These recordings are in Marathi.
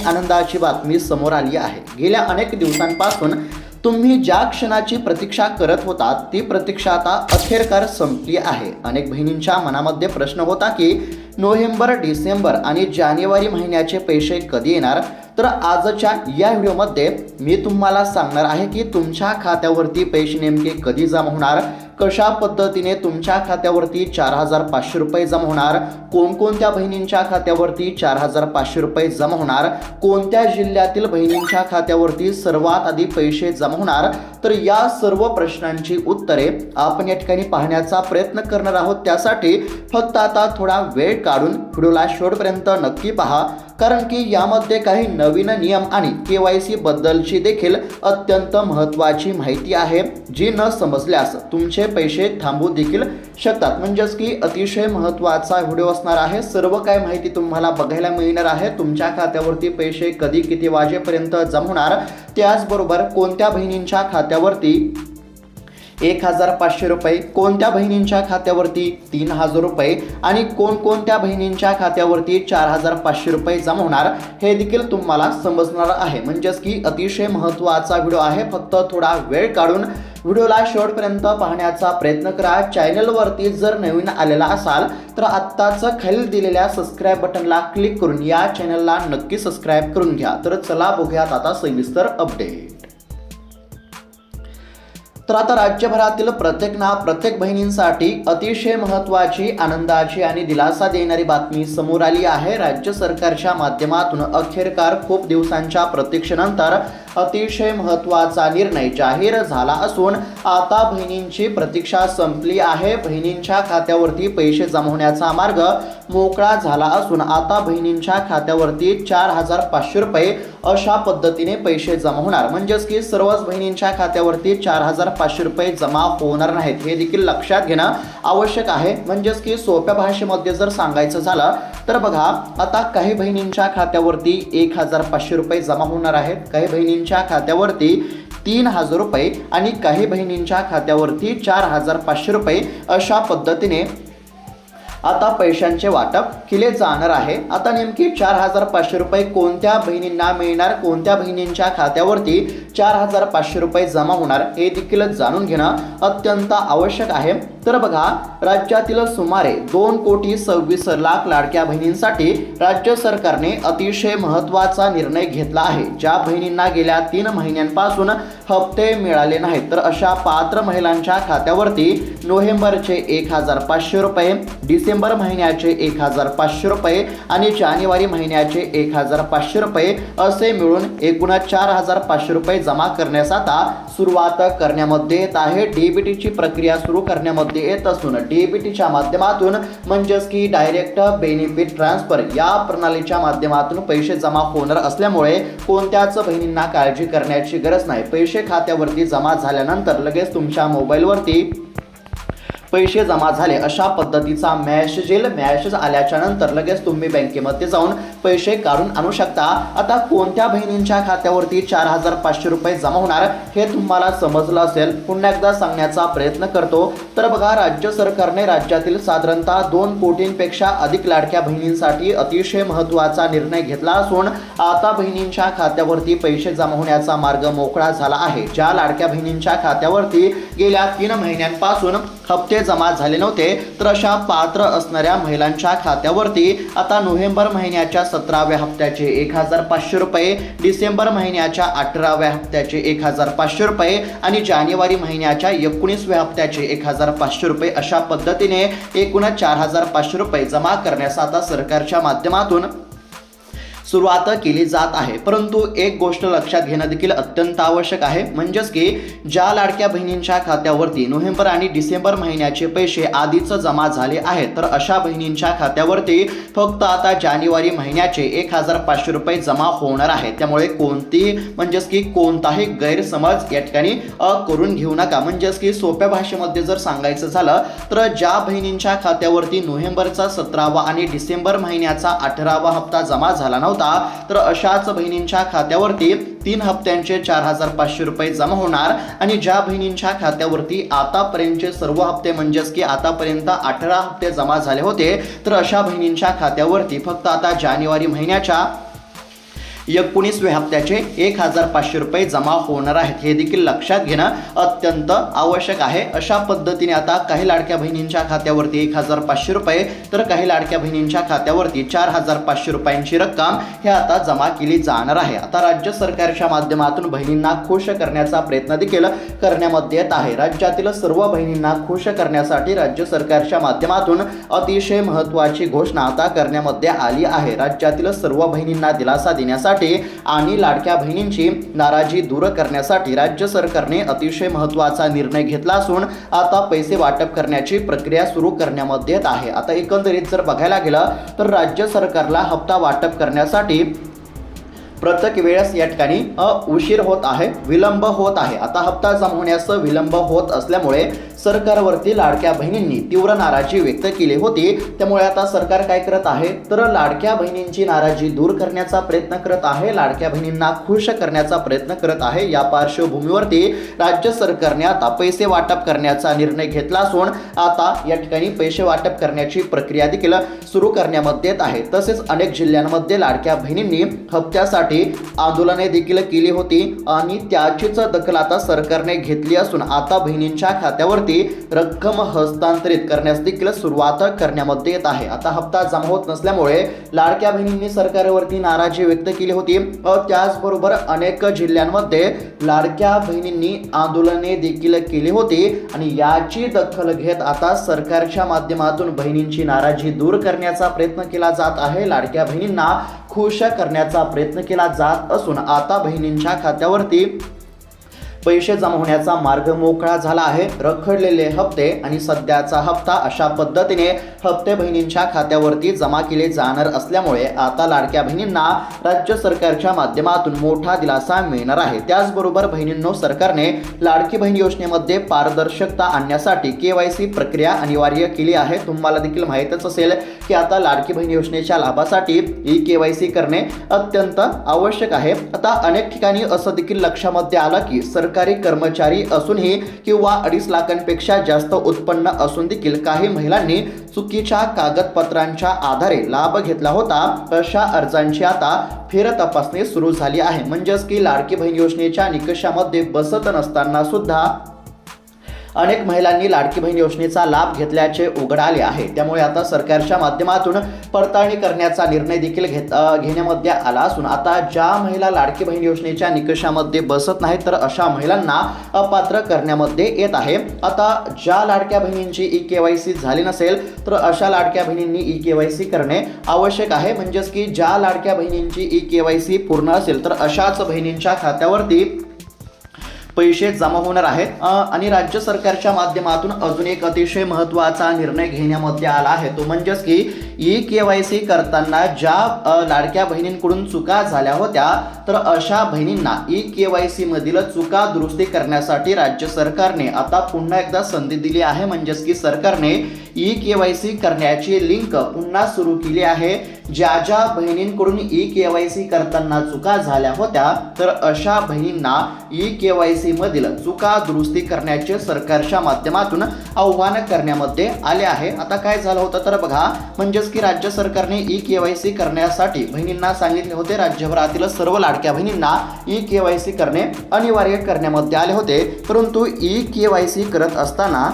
आनंदाची बातमी समोर आली आहे। गेल्या अनेक दिवसांपासून तुम्ही ज्या क्षणाची प्रतीक्षा करत होता ती प्रतीक्षा आता अखेरकार संपली आहे। अनेक बहिणींच्या मनामध्ये प्रश्न होता की नोव्हेंबर, डिसेंबर आणि जानेवारी महिन्याचे पैसे कधी येणार। तर आजच्या या व्हिडिओमध्ये मी तुम्हाला सांगणार आहे की तुमच्या खात्यावरती पैसे नेमके कधी जमा होणार, कशा पद्धतीने तुमच्या खात्यावरती 4500 रुपये जमा होणार, कोणकोणत्या बहिणींच्या खात्यावरती 4500 रुपये जमा होणार, कोणत्या जिल्ह्यातील बहिणींच्या खात्यावरती सर्वात आधी पैसे जमा होणार। तर या सर्व प्रश्नांची उत्तरे आपण या ठिकाणी पाहण्याचा प्रयत्न करणार आहोत। त्यासाठी फक्त आता थोडा वेळ काढून व्हिडिओला शेवटपर्यंत नक्की पहा, कारण की यामध्ये काही नवीन नियम आणि KYC बद्दलची देखील अत्यंत महत्त्वाची माहिती आहे, जी न समजल्यास तुमचे पैसे थांबू देखील शकतात। म्हणजेच की अतिशय महत्त्वाचा व्हिडिओ असणार आहे। सर्व काय माहिती तुम्हाला बघायला मिळणार आहे। तुमच्या खात्यावरती पैसे कधी किती वाजेपर्यंत जमा होणार, त्याचबरोबर कोणत्या बहिणींच्या खात्यावरती 1500 रुपये, कोणत्या बहिणींच्या खात्यावरती 3000 रुपये आणि कोणकोणत्या बहिणींच्या खात्यावरती 4500 रुपये जमा होणार, हे देखील तुम्हाला समजणार आहे। म्हणजेच की अतिशय महत्त्वाचा व्हिडिओ आहे। फक्त थोडा वेळ काढून व्हिडिओला शेवटपर्यंत पाहण्याचा प्रयत्न करा। चॅनलवरती जर नवीन आलेला असाल तर आत्ताच खाली दिलेल्या सबस्क्राईब बटनला क्लिक करून या चॅनलला नक्की सबस्क्राईब करून घ्या। तर चला बघूयात आता सविस्तर अपडेट। तर आता राज्यभरातील प्रत्येक बहिणींसाठी अतिशय महत्त्वाची, आनंदाची आणि दिलासा देणारी बातमी समोर आली आहे। राज्य सरकारच्या माध्यमातून अखेरकार खूप दिवसांच्या प्रतीक्षेनंतर अतिशय महत्त्वाचा निर्णय जाहीर झाला असून आता बहिणींची प्रतीक्षा संपली आहे। बहिणींच्या खात्यावरती पैसे जमा होण्याचा मार्ग मोकळा झाला असून आता बहिणींच्या खात्यावरती 4500 रुपये अशा पद्धतीने पैसे जमा होणार। म्हणजेच की सर्वच बहिणींच्या खात्यावरती 4500 रुपये जमा होणार नाहीत, हे देखील लक्षात घेणं आवश्यक आहे। म्हणजेच की सोप्या भाषेमध्ये जर सांगायचं झालं तर बघा, आता काही बहिणींच्या खात्यावरती 1500 रुपये जमा होणार आहेत, काही बहिणींच्या खात्यावरती 3000 रुपये आणि काही बहिणींच्या खात्यावरती 4500 रुपये अशा पद्धतीने आता पैशांचे वाटप केले जाणार आहे। आता नेमकी 4500 रुपये कोणत्या बहिणींना मिळणार, कोणत्या बहिणींच्या खात्यावरती 4500 रुपये जमा होणार, हे देखील जाणून घेणं अत्यंत आवश्यक आहे। तर बघा, राज्यातील सुमारे 2,26,00,000 लाडक्या बहिणींसाठी राज्य सरकारने अतिशय महत्त्वाचा निर्णय घेतला आहे। ज्या बहिणींना गेल्या 3 महिन्यांपासून हप्ते मिळाले नाहीत तर अशा पात्र महिलांच्या खात्यावरती नोव्हेंबरचे 1500 रुपये, डिसेंबर महिन्याचे 1500 रुपये आणि जानेवारी महिन्याचे 1500 रुपये असे मिळून एकूण 4500 रुपये जमा करण्यास आता सुरुवात करण्यामध्ये येत आहे। DBTची प्रक्रिया सुरू करण्यामध्ये येत असून DBTच्या माध्यमातून म्हणजेच की डायरेक्ट बेनिफिट ट्रान्सफर या प्रणालीच्या माध्यमातून पैसे जमा होणार असल्यामुळे कोणत्याच बहिणींना काळजी करण्याची गरज नाही। पैसे खात्यावरती जमा झाल्यानंतर लगेच तुमच्या मोबाईलवरती पैसे जमा झाले अशा पद्धतीचा मेसेज आल्याच्या नंतर लगेच तुम्ही बँकेमध्ये जाऊन पैसे काढून आणू शकता। आता कोणत्या बहिणींच्या खात्यावरती 4500 रुपये जमा होणार हे तुम्हाला समजलं असेल, पुन्हा एकदा सांगण्याचा प्रयत्न करतो। तर बघा, राज्य सरकारने राज्यातील साधारणतः 2 कोटींपेक्षा अधिक लाडक्या बहिणींसाठी अतिशय महत्त्वाचा निर्णय घेतला असून आता बहिणींच्या खात्यावरती पैसे जमा होण्याचा मार्ग मोकळा झाला आहे। ज्या लाडक्या बहिणींच्या खात्यावरती गेल्या 3 महिन्यांपासून हप्ते जमा झाले नव्हते तर अशा पात्र असणाऱ्या महिलांच्या खात्यावरती आता नोव्हेंबर महिन्याच्या 17व्या हप्त्याचे 1500 रुपये, डिसेंबर महिन्याच्या 18व्या हप्त्याचे 1500 रुपये आणि जानेवारी महिन्याच्या 19व्या हप्त्याचे 1500 रुपये अशा पद्धतीने एकूण 4500 रुपये जमा करण्यास आता सरकारच्या माध्यमातून सुरुवात केली जात आहे। परंतु एक गोष्ट लक्षात घेणं देखील अत्यंत आवश्यक आहे, म्हणजेच की ज्या लाडक्या बहिणींच्या खात्यावरती नोव्हेंबर आणि डिसेंबर महिन्याचे पैसे आधीच जमा झाले आहेत तर अशा बहिणींच्या खात्यावरती फक्त आता जानेवारी महिन्याचे 1500 रुपये जमा होणार आहेत। त्यामुळे म्हणजेच की कोणताही गैरसमज या ठिकाणी करून घेऊ नका। म्हणजेच की सोप्या भाषेमध्ये जर सांगायचं झालं तर ज्या बहिणींच्या खात्यावरती नोव्हेंबरचा 17वा आणि डिसेंबर महिन्याचा 18वा हप्ता जमा झाला नव्हता तर अशाच बहिणींच्या खात्यावरती 3 हप्त्यांचे 4500 रुपये जमा होणार आणि ज्या बहिणींच्या खात्यावरती आतापर्यंतचे सर्व हप्ते म्हणजेच की आतापर्यंत 18 हप्ते जमा झाले होते तर अशा बहिणींच्या खात्यावरती फक्त आता जानेवारी महिन्याच्या 19व्या हप्त्याचे 1,500 रुपये जमा होणार आहेत, हे देखील लक्षात घेणं अत्यंत आवश्यक आहे। अशा पद्धतीने आता काही लाडक्या बहिणींच्या खात्यावरती 1,500 रुपये तर काही लाडक्या बहिणींच्या खात्यावरती 4,500 रुपयांची रक्कम हे आता जमा केली जाणार आहे। आता राज्य सरकारच्या माध्यमातून बहिणींना खुश करण्याचा प्रयत्न देखील करण्यामध्ये येत आहे। राज्यातील सर्व बहिणींना खुश करण्यासाठी राज्य सरकारच्या माध्यमातून अतिशय महत्त्वाची घोषणा आता करण्यामध्ये आली आहे। राज्यातील सर्व बहिणींना दिलासा देण्यासाठी आणि लाडक्या बहिणींची नाराजी दूर करण्यासाठी राज्य सरकारने अतिशय महत्त्वाचा निर्णय घेतला असून आता पैसे वाटप करण्याची प्रक्रिया सुरू करण्यामध्ये येत आहे। आता एकंदरीत जर बघायला गेलं तर राज्य सरकारला हप्ता वाटप करण्यासाठी प्रत्येक वेळेस या ठिकाणी उशीर होत आहे, विलंब होत आहे। आता हप्ता जमा होण्यास विलंब होत असल्यामुळे सरकारवरती लाडक्या बहिणींनी तीव्र नाराजी व्यक्त केली होती। त्यामुळे आता सरकार काय करत आहे तर लाडक्या बहिणींची नाराजी दूर करण्याचा प्रयत्न करत आहे, लाडक्या बहिणींना खुश करण्याचा प्रयत्न करत आहे। या पार्श्वभूमीवरती राज्य सरकारने आता पैसे वाटप करण्याचा निर्णय घेतला असून आता या ठिकाणी पैसे वाटप करण्याची प्रक्रिया देखील सुरू करण्यामध्ये येत आहे। तसेच अनेक जिल्ह्यांमध्ये लाडक्या बहिणींनी हप्त्यासाठी आंदोलने देखील केली होती आणि त्याचीच दखल आता सरकारने घेतली असून आता बहिणींच्या खात्यावरती रक्कम हस्तांतरित करण्यास देखील सुरुवात करण्यामध्ये येत आहे। आता हप्ता जमा होत नसल्यामुळे लाडक्या बहिणींनी सरकारवरती नाराजी व्यक्त केली होती। त्याचबरोबर अनेक जिल्ह्यांमध्ये लाडक्या बहिणींनी आंदोलने देखील केली होती आणि याची दखल घेत आता सरकारच्या माध्यमातून बहिणींची नाराजी दूर करण्याचा प्रयत्न केला जात आहे, लाडक्या बहिणींना खुश करण्याचा प्रयत्न केला जात असून आता बहिणींच्या खात्यावरती पैसे जमा होण्याचा मार्ग मोकळा झाला आहे। रखडलेले हप्ते आणि सध्याचा हप्ता अशा पद्धतीने हप्ते बहिणींच्या खात्यावरती जमा केले जाणार असल्यामुळे आता लाडक्या बहिणींना राज्य सरकारच्या माध्यमातून मोठा दिलासा मिळणार आहे। त्याचबरोबर बहिणींनो, सरकारने लाडकी बहीण योजनेमध्ये पारदर्शकता आणण्यासाठी KYC प्रक्रिया अनिवार्य केली आहे। तुम्हाला देखील माहीतच असेल की आता लाडकी बहीण योजनेच्या लाभासाठी KYC करणे अत्यंत आवश्यक आहे। आता अनेक ठिकाणी असं देखील लक्षामध्ये आलं की सरकारी कर्मचारी असूनही किंवा 2.5 लाखांपेक्षा जास्त उत्पन्न असून देखील काही महिलांनी चुकीच्या कागदपत्रांच्या आधारे लाभ घेतला होता। अशा अर्जांची आता फेर तपासणी सुरू झाली आहे। म्हणजेच की लाडकी बहीण योजनेच्या निकषामध्ये बसत नसताना सुद्धा अनेक महिलांनी लाडकी बहीण योजनेचा लाभ घेतल्याचे उघड आले आहे। त्यामुळे आता सरकारच्या माध्यमातून पडताळणी करण्याचा निर्णय देखील घेण्यामध्ये आला असून आता ज्या महिला लाडकी बहीण योजनेच्या निकषामध्ये बसत नाहीत तर अशा महिलांना अपात्र करण्यामध्ये येत आहे। आता ज्या लाडक्या बहिणींची KYC झाली नसेल तर अशा लाडक्या बहिणींनी KYC करणे आवश्यक आहे। म्हणजेच की ज्या लाडक्या बहिणींची KYC पूर्ण असेल तर अशाच बहिणींच्या खात्यावरती पैसे जमा होणार आहेत। आणि राज्य सरकारच्या माध्यमातून अजून एक अतिशय महत्त्वाचा निर्णय घेण्यामध्ये आला आहे, तो म्हणजेच की KYC करताना ज्या लाडक्या बहिणींकडून चुका झाल्या होत्या तर अशा बहिणींना KYC मधील चुका दुरुस्ती करण्यासाठी राज्य सरकारने आता पुन्हा एकदा संधी दिली आहे। म्हणजेच की सरकारने KYC करण्याची लिंक पुन्हा सुरू केली आहे। ज्या ज्या बहिणींकडून KYC करताना चुका झाल्या होत्या तर अशा बहिणींना KYC मधील चुका दुरुस्ती करण्याचे सरकारच्या माध्यमातून आव्हान करण्यामध्ये आले आहे। आता काय झालं होतं तर बघा, म्हणजेच की राज्य सरकारने KYC करण्यासाठी बहिणींना सांगितले होते, राज्यभरातील सर्व लाडक्या बहिणींना KYC करणे अनिवार्य करण्यामध्ये आले होते। परंतु KYC करत असताना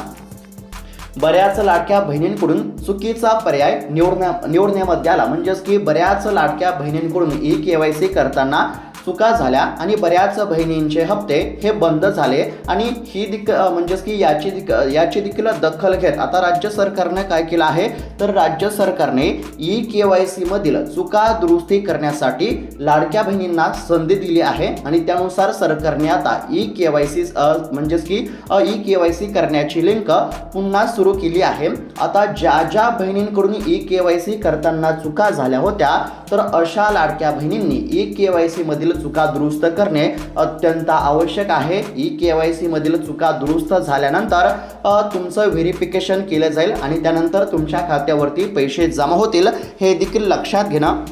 बऱ्याच लाडक्या बहिणींकडून चुकीचा पर्याय निवडण्यामध्ये आला। म्हणजेच की बऱ्याच लाडक्या बहिणींकडून KYC करताना चुका झाल्या आणि बऱ्याच बहिणींचे हप्ते हे बंद झाले आणि ही म्हणजेच की याची देखील दखल घेत आता राज्य सरकारने काय केलं आहे तर राज्य सरकारने KYC मधील चुका दुरुस्ती करण्यासाठी लाडक्या बहिणींना संधी दिली आहे आणि त्यानुसार सरकारने आता KYC म्हणजेच की KYC करण्याची लिंक पुन्हा सुरू केली आहे। आता ज्या ज्या बहिणींकडून KYC करताना चुका झाल्या होत्या तर अशा लाडक्या बहिणींनी KYC मधील चुका दुरुस्त करणे अत्यंत आवश्यक आहे। KYC मधील चुका दुरुस्त झाल्यानंतर तुमचं व्हेरिफिकेशन केलं जाईल आणि त्यानंतर तुमच्या खात्यावरती पैसे जमा होतील, हे देखील लक्षात घेणं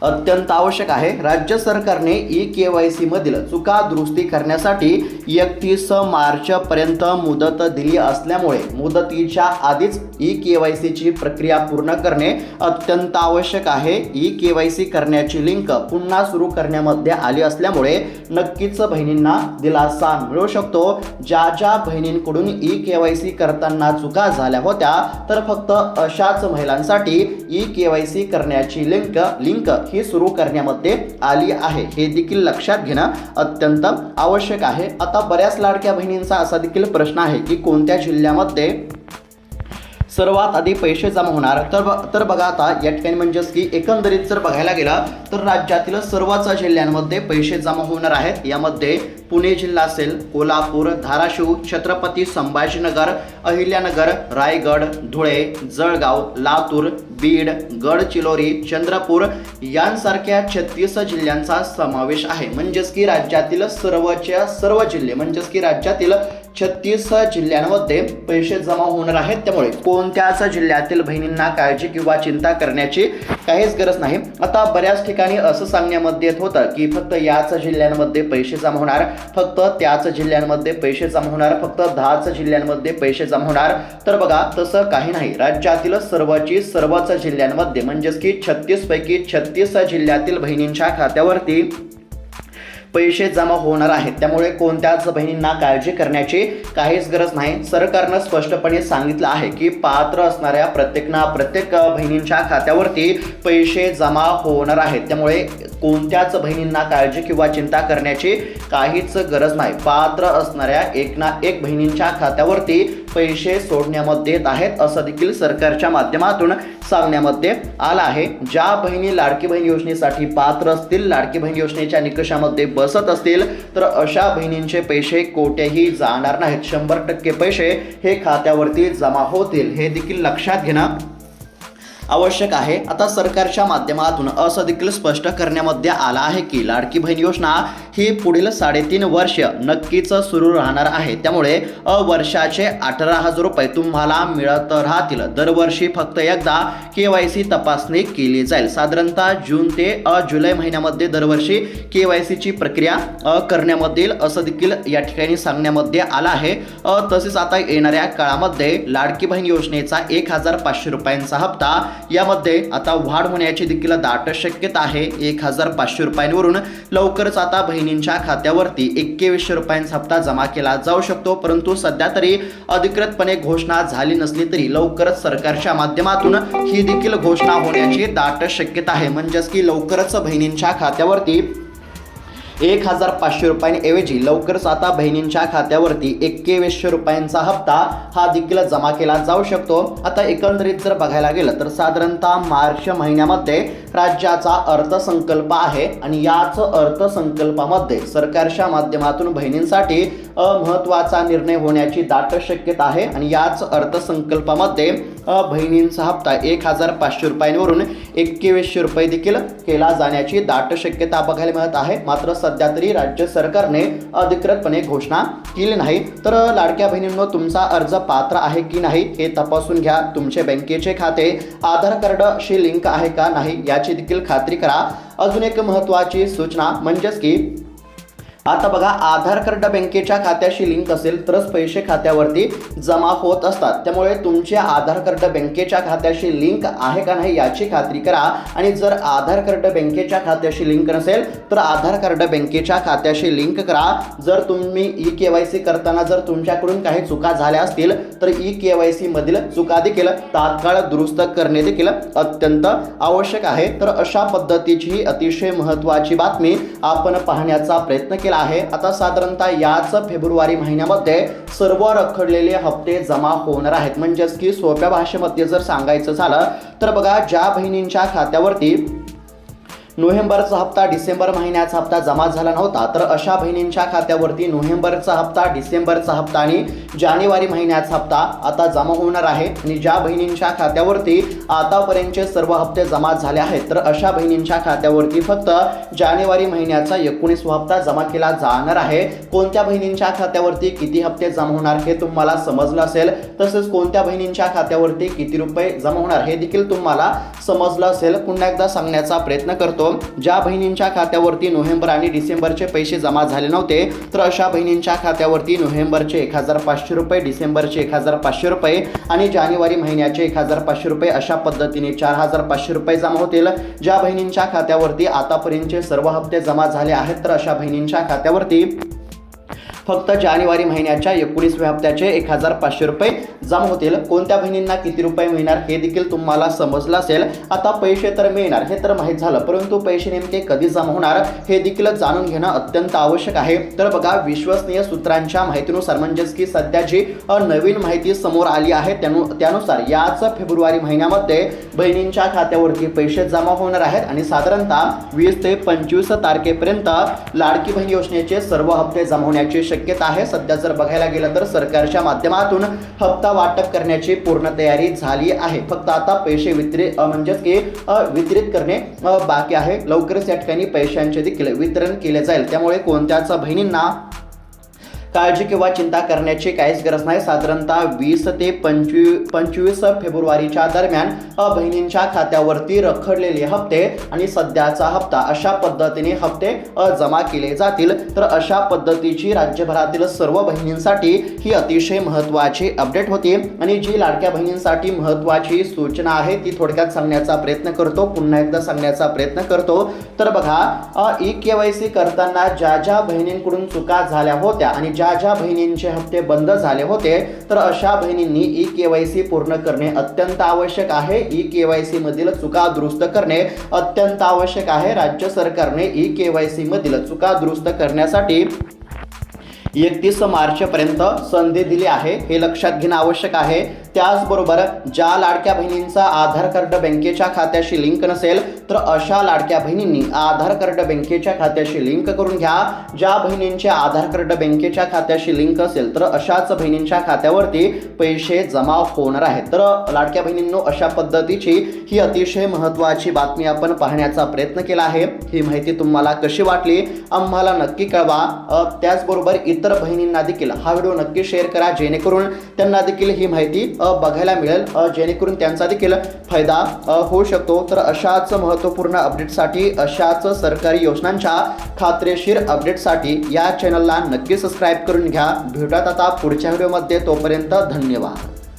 अत्यंत आवश्यक आहे। राज्य सरकारने ई-केवायसी मधील चुका दुरुस्ती करण्यासाठी 31 मार्च पर्यंत मुदत दिली असल्यामुळे मुदतीच्या आधीच ई-केवायसीची प्रक्रिया पूर्ण करणे अत्यंत आवश्यक आहे। ई-केवायसी करण्याची लिंक पुन्हा सुरू करण्यामध्ये आली असल्यामुळे नक्कीच बहिणींना दिलासा मिळू शकतो। ज्या बहिणींकडून ई-केवायसी करताना चुका झाल्या होत्या तर फक्त अशाच महिलांसाठी ई-केवायसी करण्याची लिंक ही सुरू करण्यामध्ये आली आहे, हे देखील लक्षात घेणं अत्यंत आवश्यक आहे। आता बऱ्याच लाडक्या बहिणींचा असा देखील प्रश्न आहे की कोणत्या जिल्ह्यामध्ये सर्वात आधी पैसे जमा होणार। तर बघा आता या ठिकाणी म्हणजेच की एकंदरीत जर बघायला गेला तर राज्यातील सर्वच जिल्ह्यांमध्ये पैसे जमा होणार आहेत। यामध्ये पुणे जिल्हा असेल, कोल्हापूर, धाराशिव, छत्रपती संभाजीनगर, अहिल्यानगर, रायगड, धुळे, जळगाव, लातूर, बीड, गडचिरोली, चंद्रपूर यांसारख्या 36 जिल्ह्यांचा समावेश आहे। म्हणजेच की राज्यातील सर्व जिल्हे म्हणजेच की राज्यातील 36 जिल्ह्यांमध्ये पैसे जमा होणार आहेत। त्यामुळे कोणत्याच जिल्ह्यातील बहिणींना काळजी किंवा चिंता करण्याची काहीच गरज नाही। आता बऱ्याच ठिकाणी असं सांगण्यामध्ये येत होतं की फक्त याच जिल्ह्यांमध्ये पैसे जमा होणार, फक्त त्याच जिल्ह्यांमध्ये पैसे जमा होणार, फक्त 10च जिल्ह्यांमध्ये पैसे जमा होणार। तर बघा तसं काही नाही। राज्यातील सर्वच जिल्ह्यांमध्ये म्हणजेच की 36 पैकी 36 जिल्ह्यातील बहिणींच्या खात्यावरती पैसे जमा होणार आहेत। त्यामुळे कोणत्याच बहिणींना काळजी करण्याची काहीच गरज नाही। सरकारनं स्पष्टपणे सांगितलं आहे की पात्र असणाऱ्या प्रत्येक बहिणींच्या खात्यावरती पैसे जमा होणार आहेत। त्यामुळे कोणत्याच बहिणींना काळजी किंवा चिंता करण्याची काहीच गरज नाही। पात्र असणाऱ्या एक बहिणींच्या खात्यावरती पैसे सोडण्यामध्ये येत आहेत असं देखील सरकारच्या माध्यमातून सांगण्यामध्ये आलं आहे। ज्या बहिणी लाडकी बहीण योजनेसाठी पात्र असतील, लाडकी बहीण योजनेच्या निकषामध्ये बसत असतील तर अशा बहिणींचे पैसे कोठेही जाणार नाहीत। 100% पैसे हे खात्यावरती जमा होतील, हे देखील लक्षात घेणं आवश्यक आहे। आता सरकारच्या माध्यमातून असं देखील स्पष्ट करण्यामध्ये आलं आहे की लाडकी बहीण योजना ही पुढील 3.5 वर्ष नक्कीच सुरू राहणार आहे। त्यामुळे वर्षाचे 18,000 रुपये तुम्हाला मिळत राहतील। दरवर्षी फक्त एकदा केवायसी तपासणी केली जाईल। साधारणतः जून ते जुलै महिन्यामध्ये दरवर्षी केवायसीची प्रक्रिया करण्यामध्ये येईल असं देखील या ठिकाणी सांगण्यामध्ये आलं आहे। तसेच आता येणाऱ्या काळामध्ये लाडकी बहीण योजनेचा 1,500 रुपयांचा हप्ता यामध्ये आता वाढ होण्याची देखील दाट शक्यता आहे। 1,500 रुपयांवरून लवकरच आता बहिणींच्या खात्यावरती 2100 रुपयांचा हप्ता जमा केला जाऊ शकतो। परंतु सध्या तरी अधिकृतपणे घोषणा झाली नसली तरी लवकरच सरकारच्या माध्यमातून ही देखील घोषणा होण्याची दाट शक्यता आहे। म्हणजेच की लवकरच बहिणींच्या खात्यावरती 1,500 रुपयांऐवजी लवकरच आता बहिणींच्या खात्यावरती 2100 रुपयांचा हप्ता हा देखील जमा केला जाऊ शकतो। आता एकंदरीत जर बघायला गेलं तर साधारणतः मार्च महिन्यामध्ये राज्याचा अर्थसंकल्प आहे आणि याच अर्थसंकल्पामध्ये सरकारच्या माध्यमातून बहिणींसाठी महत्त्वाचा निर्णय होण्याची दाट शक्यता आहे आणि याच अर्थसंकल्पामध्ये बहिणींचा हप्ता 1,500 रुपयांवरून 2100 रुपये देखील केला जाण्याची दाट शक्यता बघायला मिळत आहे। मात्र सध्या तरी राज्य सरकारने अधिकृतपणे घोषणा केली नाही। तर लाडक्या बहिणींनो, तुमचा अर्ज पात्र आहे की नाही हे तपासून घ्या। तुमचे बँकेचे खाते आधार कार्डशी लिंक आहे का नाही याची देखील खात्री करा। अजून एक महत्त्वाची सूचना म्हणजेच की आता बघा आधार कार्ड बँकेच्या खात्याशी लिंक असेल तरच पैसे खात्यावरती जमा होत असतात। त्यामुळे तुमचे आधार कार्ड बँकेच्या खात्याशी लिंक आहे का नाही याची खात्री करा आणि जर आधार कार्ड बँकेच्या खात्याशी लिंक नसेल तर आधार कार्ड बँकेच्या खात्याशी लिंक करा। जर तुम्ही ई-केवायसी करताना जर तुमच्याकडून काही चुका झाल्या असतील तर ई-केवायसी मधील चुका देखील तात्काळ दुरुस्त करणे देखील अत्यंत आवश्यक आहे। तर अशा पद्धतीची अतिशय महत्त्वाची बातमी आपण पाहण्याचा प्रयत्न केला आहे। आता साधारणतः याच फेब्रुवारी महिन्यामध्ये सर्व रखडलेले हप्ते जमा होणार आहेत। म्हणजेच की सोप्या भाषेमध्ये जर सांगायचं झालं तर बघा ज्या बहिणींच्या खात्यावरती नोव्हेंबरचा हप्ता डिसेंबर महिन्याचा हप्ता जमा झाला नव्हता तर अशा बहिणींच्या खात्यावरती नोव्हेंबरचा हप्ता, डिसेंबरचा हप्ता आणि जानेवारी महिन्याचा हप्ता आता जमा होणार आहे। आणि ज्या बहिणींच्या खात्यावरती आतापर्यंतचे सर्व हप्ते जमा झाले आहेत तर अशा बहिणींच्या खात्यावरती फक्त जानेवारी महिन्याचा 19वा हप्ता जमा केला जाणार आहे। कोणत्या बहिणींच्या खात्यावरती किती हप्ते जमा होणार हे तुम्हाला समजलं असेल, तसेच कोणत्या बहिणींच्या खात्यावरती किती रुपये जमा होणार हे देखील तुम्हाला समजलं असेल। पुन्हा एकदा सांगण्याचा प्रयत्न करतो शकतो, ज्या बहिणींच्या खात्यावरती नोव्हेंबर आणि डिसेंबरचे पैसे जमा झाले नव्हते तर अशा बहिणींच्या खात्यावरती नोव्हेंबरचे 1500 रुपये, डिसेंबरचे 1500 रुपये आणि जानेवारी महिन्याचे 1500 रुपये अशा पद्धतीने 4500 रुपये जमा होतील. ज्या बहिणींच्या खात्यावरती आतापर्यंतचे सर्व हप्ते जमा झाले आहेत तर अशा बहिणींच्या खात्यावरती फक्त जानेवारी महिन्याच्या 19व्या हप्त्याचे 1500 रुपये जमा होतील. कोणत्या बहिणींना किती रुपये मिळणार हे देखील तुम्हाला समजलं असेल. आता पैसे तर मिळणार हे तर माहीत झालं, परंतु पैसे नेमके कधी जमा होणार हे देखील जाणून घेणं अत्यंत आवश्यक आहे. तर बघा, विश्वसनीय सूत्रांच्या माहितीनुसार म्हणजेच की सध्या जी नवीन माहिती समोर आली आहे त्यानुसार याच फेब्रुवारी महिन्यामध्ये बहिणींच्या खात्यावरती पैसे जमा होणार आहेत आणि साधारणतः 20 ते 25 तारखेपर्यंत लाडकी बहीण योजनेचे सर्व हप्ते जमा होण्याची शक्यता आहे. सध्या जर बघायला गेलं तर सरकारच्या माध्यमातून हप्ता वाटप करण्याची पूर्ण तयारी झाली आहे. फक्त आता पैसे वितरित करणे बाकी आहे. लवकरच या ठिकाणी पैशांचे देखील वितरण केले जाईल. त्यामुळे कोणत्याच बहिणींना काळजी किंवा चिंता करण्याची काहीच गरज नाही. साधारणतः 20 ते 25 फेब्रुवारीच्या दरम्यान बहिणींच्या खात्यावरती रखडलेले हप्ते आणि सध्याचा हप्ता अशा पद्धतीने हप्ते जमा केले जातील. तर अशा पद्धतीची राज्यभरातील सर्व बहिणींसाठी ही अतिशय महत्त्वाची अपडेट होती आणि जी लाडक्या बहिणींसाठी महत्त्वाची सूचना आहे ती थोडक्यात सांगण्याचा प्रयत्न करतो. पुन्हा एकदा सांगण्याचा प्रयत्न करतो. तर बघा, ई-KYC करताना ज्या ज्या बहिणींकडून चुका झाल्या होत्या आणि ज्या ज्या बहिणींचे हप्ते बंद झाले होते तर अशा बहिणींनी ई-KYC पूर्ण करणे अत्यंत आवश्यक आहे. ई-KYC मधील चुका दुरुस्त करणे अत्यंत आवश्यक आहे. राज्य सरकारने ई-KYC मधील चुका दुरुस्त करण्यासाठी 31 मार्चपर्यंत संधी दिली आहे, हे लक्षात घेणं आवश्यक आहे. त्याचबरोबर ज्या लाडक्या बहिणींचा आधार कार्ड बँकेच्या खात्याशी लिंक नसेल तर अशा लाडक्या बहिणींनी आधार कार्ड बँकेच्या खात्याशी लिंक करून घ्या. ज्या बहिणींचे आधार कार्ड बँकेच्या खात्याशी लिंक असेल तर अशाच बहिणींच्या खात्यावरती पैसे जमा होणार आहेत. तर लाडक्या बहिणींनो, अशा पद्धतीची ही अतिशय महत्त्वाची बातमी आपण पाहण्याचा प्रयत्न केला आहे. ही माहिती तुम्हाला कशी वाटली आम्हाला नक्की कळवा. त्याचबरोबर इतर बहिणींना देखील हा व्हिडिओ नक्की शेअर करा, जेणेकरून त्यांना देखील ही माहिती बघायला मिळेल, जेणेकरून त्यांचा देखील फायदा होऊ शकतो. तर अशाच महत्त्वपूर्ण अपडेटसाठी, अशाच सरकारी योजनांच्या खात्रीशीर अपडेटसाठी या चॅनलला नक्की सबस्क्राईब करून घ्या. भेटूयात आता पुढच्या व्हिडिओमध्ये. तोपर्यंत धन्यवाद.